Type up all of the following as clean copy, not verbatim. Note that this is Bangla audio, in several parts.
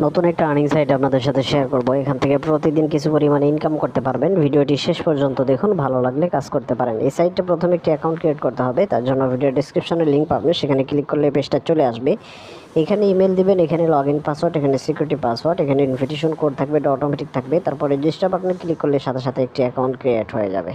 নতুন একটা আর্নিং সাইট আপনাদের সাথে শেয়ার করব। এখান থেকে প্রতিদিন কিছু পরিমাণে ইনকাম করতে পারবেন। ভিডিওটি শেষ পর্যন্ত দেখুন, ভালো লাগলে কাজ করতে পারেন। এই সাইটে প্রথমে একটি অ্যাকাউন্ট ক্রিয়েট করতে হবে। তার জন্য ভিডিও ডেসক্রিপশনে লিঙ্ক পাবেন, সেখানে ক্লিক করলে পেজটা চলে আসবে। এখানে ইমেল দিবেন, এখানে লগইন পাসওয়ার্ড, এখানে সিকিউরিটি পাসওয়ার্ড, এখানে ইনভিটেশন কোড থাকবে, এটা অটোমেটিক থাকবে। তারপর রেজিস্টার বাটনে ক্লিক করলে সাথে সাথে একটি অ্যাকাউন্ট ক্রিয়েট হয়ে যাবে।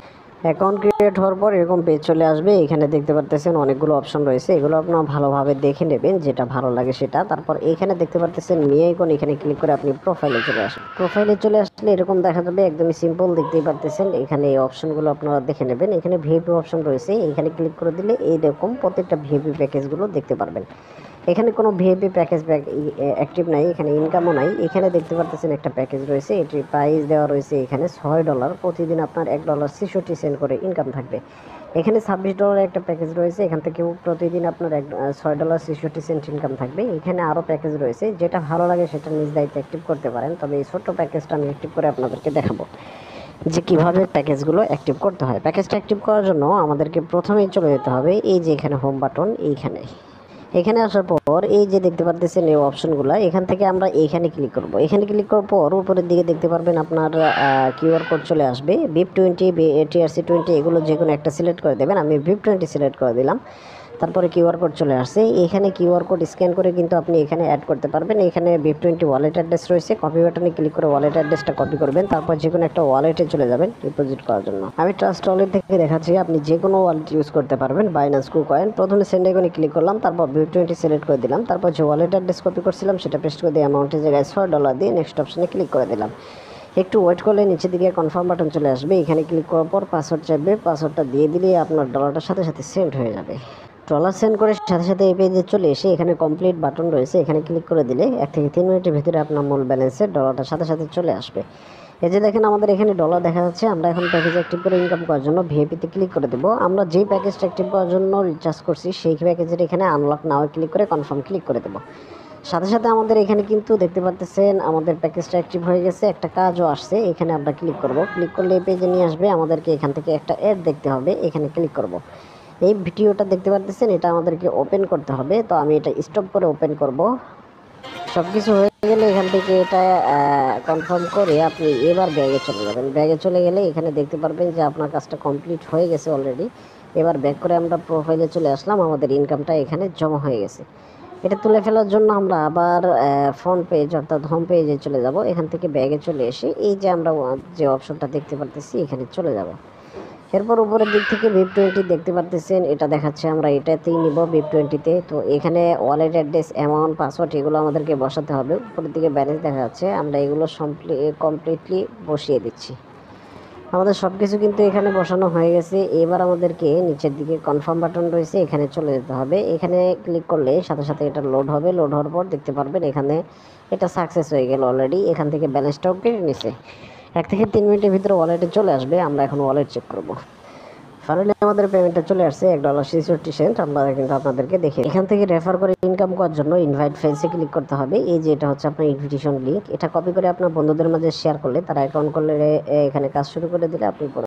অ্যাকাউন্ট ক্রিয়েট হওয়ার পর এরকম পেজ চলে আসবে। এখানে দেখতে পারতেছেন অনেকগুলো অপশন রয়েছে, এগুলো আপনারা ভালোভাবে দেখে নেবেন, যেটা ভালো লাগে সেটা। তারপর এখানে দেখতে পারতেছেন মি আইকন, এখানে ক্লিক করে আপনি প্রোফাইলে চলে আসবেন। প্রোফাইলে চলে আসলে এরকম দেখা যাবে, একদমই সিম্পল, দেখতেই পারতেছেন। এখানে এই অপশনগুলো আপনারা দেখে নেবেন। এখানে ভিআইপি অপশন রয়েছে, এখানে ক্লিক করে দিলে এইরকম প্রত্যেকটা ভিআইপি প্যাকেজগুলো দেখতে পারবেন। এখানে কোনো ভিআইপি প্যাকেজ অ্যাক্টিভ নাই, এখানে ইনকামও নাই। এখানে দেখতে পারতেছেন একটা প্যাকেজ রয়েছে, এটির প্রাইস দেওয়া রয়েছে এখানে $6। প্রতিদিন আপনার $1.66 করে ইনকাম থাকবে। এখানে $26 একটা প্যাকেজ রয়েছে, এখান থেকেও প্রতিদিন আপনার $6.66 ইনকাম থাকবে। এখানে আরও প্যাকেজ রয়েছে, যেটা ভালো লাগে সেটা নিজ দায়িত্বে অ্যাক্টিভ করতে পারেন। তবে এই ছোট্ট প্যাকেজটা আমি অ্যাক্টিভ করে আপনাদেরকে দেখাবো যে কীভাবে প্যাকেজগুলো অ্যাক্টিভ করতে হয়। প্যাকেজটা অ্যাক্টিভ করার জন্য আমাদেরকে প্রথমেই চলে যেতে হবে এই যে এখানে হোম বাটন, এখানে আসার পর এই যে দেখতে পাচ্ছেন এই অপশনগুলো, এখান থেকে আমরা এইখানে ক্লিক করব। এখানে ক্লিক করার পর উপরের দিকে দেখতে পারবেন আপনার কিউআর কোড চলে আসবে। VIP20, TRC20 এগুলো যে কোনো একটা সিলেক্ট করে দেবেন। আমি VIP20 সিলেক্ট করে দিলাম। তারপরে কিউআর কোড চলে আসছে। এখানে কিউআর কোড স্ক্যান করে কিন্তু আপনি এখানে অ্যাড করতে পারবেন। এখানে VIP20 ওয়ালেট অ্যাড্রেস রয়েছে, কপি বাটনে ক্লিক করে ওয়ালেট অ্যাড্রেসটা কপি করবেন। তারপর যে কোনো একটা ওয়ালেটে চলে যাবেন ডিপোজিট করার জন্য। আমি ট্রাস্ট ওয়ালেট থেকে দেখাচ্ছি, আপনি যে কোনো ওয়ালেট ইউজ করতে পারবেন। Binance, KuCoin. প্রথমে সেন্ড আইকনে ক্লিক করলাম, তারপর VIP20 সিলেক্ট করে দিলাম। তারপর যে ওয়ালেট অ্যাড্রেস কপি করছিলাম সেটা পেস্ট করে দিয়ে অ্যামাউন্টের জায়গায় $6 দিয়ে নেক্সট অপশনে ক্লিক করে দিলাম। একটু ওয়েট করলে নিচের দিকে কনফার্ম বাটন চলে আসবে। এখানে ক্লিক করার পর পাসওয়ার্ড চাইবে, পাসওয়ার্ডটা দিয়ে দিলে আপনার ডলারটার সাথে সাথে সেন্ড হয়ে যাবে। ডলার সেন্ড করে সাথে সাথে এই পেজে চলে এসে এখানে কমপ্লিট বাটন রয়েছে, এখানে ক্লিক করে দিলে 1 থেকে 3 মিনিটের ভিতরে আপনার মূল ব্যালেন্সের ডলারটার সাথে সাথে চলে আসবে। এই যে দেখেন আমাদের এখানে ডলার দেখা যাচ্ছে। আমরা এখন প্যাকেজ অ্যাক্টিভ করে ইনকাম করার জন্য ভিআইপিতে ক্লিক করে দেবো। আমরা যেই প্যাকেজটা অ্যাক্টিভ করার জন্য রিচার্জ করছি সেই প্যাকেজের এখানে আনলক নাও ক্লিক করে কনফার্ম ক্লিক করে দেবো। সাথে সাথে আমাদের এখানে কিন্তু দেখতে পাচ্ছেন আমাদের প্যাকেজটা অ্যাক্টিভ হয়ে গেছে, একটা কাজও আসছে। এখানে আমরা ক্লিক করব, ক্লিক করলে এই পেজে নিয়ে আসবে। আমাদেরকে এখান থেকে একটা অ্যাড দেখতে হবে, এখানে ক্লিক করব। এই ভিডিওটা দেখতে পাচ্ছেন, এটা আমাদেরকে ওপেন করতে হবে। তো আমি এটা স্টপ করে ওপেন করব। সব কিছু হয়ে গেলে এখান থেকে এটা কনফার্ম করে আপনি এবার ব্যাগে চলে যাবেন। ব্যাগে চলে গেলে এখানে দেখতে পারবেন যে আপনার কাজটা কমপ্লিট হয়ে গেছে অলরেডি। এবার ব্যাক করে আমরা প্রোফাইলে চলে আসলাম, আমাদের ইনকামটা এখানে জমা হয়ে গেছে। এটা তুলে ফেলার জন্য আমরা আবার ফ্রন্ট পেজ অর্থাৎ হোম পেজে চলে যাব। এখান থেকে ব্যাগে চলে এসে এই যে আমরা যে অপশনটা দেখতে পারতেছি এখানে চলে যাব। এরপর উপরের দিক থেকে VIP20 দেখতে পারতেছেন, এটা দেখাচ্ছে, আমরা এটাতেই নিব VIP20-তে। তো এখানে ওয়ালেট অ্যাড্রেস, অ্যামাউন্ট, পাসওয়ার্ড এগুলো আমাদেরকে বসাতে হবে। উপরের দিকে ব্যালেন্স দেখা যাচ্ছে, আমরা এগুলো কমপ্লিটলি বসিয়ে দিচ্ছি। আমাদের সব কিছু কিন্তু এখানে বসানো হয়ে গেছে। এবার আমাদেরকে নিচের দিকে কনফার্ম বাটন রয়েছে, এখানে চলে যেতে হবে। এখানে ক্লিক করলে সাথে সাথে এটা লোড হবে। লোড হওয়ার পর দেখতে পারবেন এখানে এটা সাকসেস হয়ে গেল অলরেডি। এখান থেকে ব্যালেন্সটাও কেটে নিছে। 1 থেকে 3 মিনিটের ভিতরে ওয়ালেটে চলে আসবে। আমরা এখন ওয়ালেট চেক করব। ফাইনালি আমাদের পেমেন্টটা চলে আসছে $1.66। আমরা কিন্তু আপনাদেরকে দেখি। এখান থেকে রেফার করে ইনকাম করার জন্য ইনভাইট ফ্রেন্ডসে ক্লিক করতে হবে। এই যে এটা হচ্ছে আপনার ইনভিটেশন লিঙ্ক, এটা কপি করে আপনার বন্ধুদের মাঝে শেয়ার করলে তারা অ্যাকাউন্ট করলে এখানে কাজ শুরু করে দিলে আপনি